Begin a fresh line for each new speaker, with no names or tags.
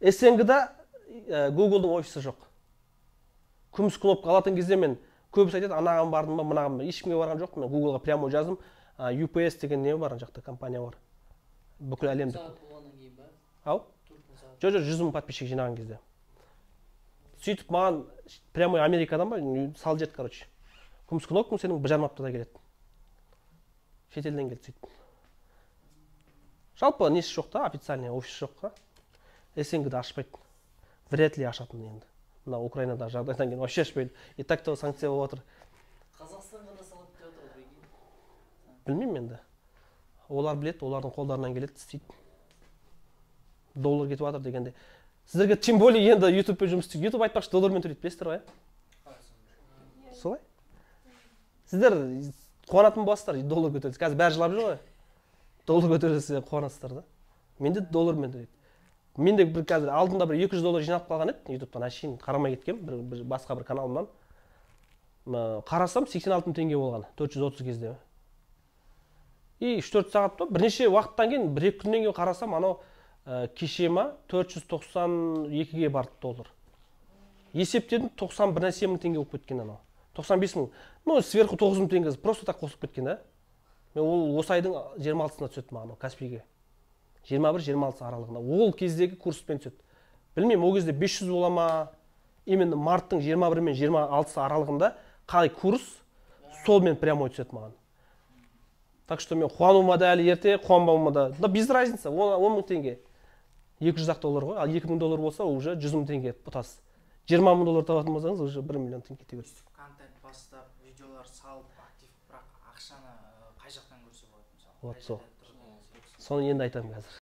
СНГ-да Google-дың офисі жоқ. Күміс кнопка алатын кезде мен көбісі айтады, анаған бардым ба, мынаған ба, ешкімге барған жоқ. Мен Google-ға прямо жаздым. UPS деген не бар, жақта компания бар. Бүкіл әлемдік. Ау? Жоқ, 100 000 подписчик жинаған кезде. Сөйтіп маған прямо Америкадан ба, сал жет, короче. Күміс кнопкаң сенің 1,5 аптада келеді. Шетелден келді сөйтіп. Жалпы несі жоқ та, официальный офис жоқ та. СНГ-да ашпайды. Вряд ли ашатын енді. Мына Украинадағы жағдайдан кейін вообще ашпайды. И так то санкция болып отыр.
Қазақстанға да салады деп отыр ғой.
Білмеймін енді. Олар білет, олардың қолдарынан келеді, істейді. Доллар кетіп жатыр дегенде. Сіздерге тем более енді YouTube-пен жұмыс істейді. YouTube айтпақшы доллармен төлейді, білесіздер ғой, иә? Солай? Сіздер қуанатын боласыздар, доллар көтерілсе. Қазір бәрі жылап жүр ғой. Доллар көтерілсе қуанасыздар да. Менде доллармен төлейді. Менде бір қазір алдында бір 200 доллар жинап қалған еді, YouTube-тан әшейін қарамай кеткем, басқа бір каналымнан. Қарасам 86 000 теңге болған, 430 кезде. И 3-4 сағат па, бірнеше уақыттан кейін, 1-2 күннен кейін қарасам, анау кеше ма 492-ге барды доллар. Есептедім 91 нәрсе мың теңге болып кеткен анау. 95 000. Ну, сверху 9 000 теңге просто так қосып кеткен, да? Мен ол осы айдың 26-сына түседі маған Каспийге. 21-26 аралығында. Ол кездегі курспен түседі. Білмеймін, ол кезде 500 бола ма, именно марттың 21 мен 26 аралығында қалай курс, сол мен прямо түседі маған. Так что мен қуануыма да әлі ерте, қуанбауыма да. Да без разница, 10 000 теңге. 200 доллар ғой, ал 2000 доллар болса, уже 100 000 теңге тұтас. 20 000 доллар табатын болсаңыз, уже 1 миллион теңге кете береді.
Контент бастап, видеолар салып, актив, бірақ ақшаны қай жақтан көрсе болады мысалы?
Вот сол. Соны енді айтамын қазір.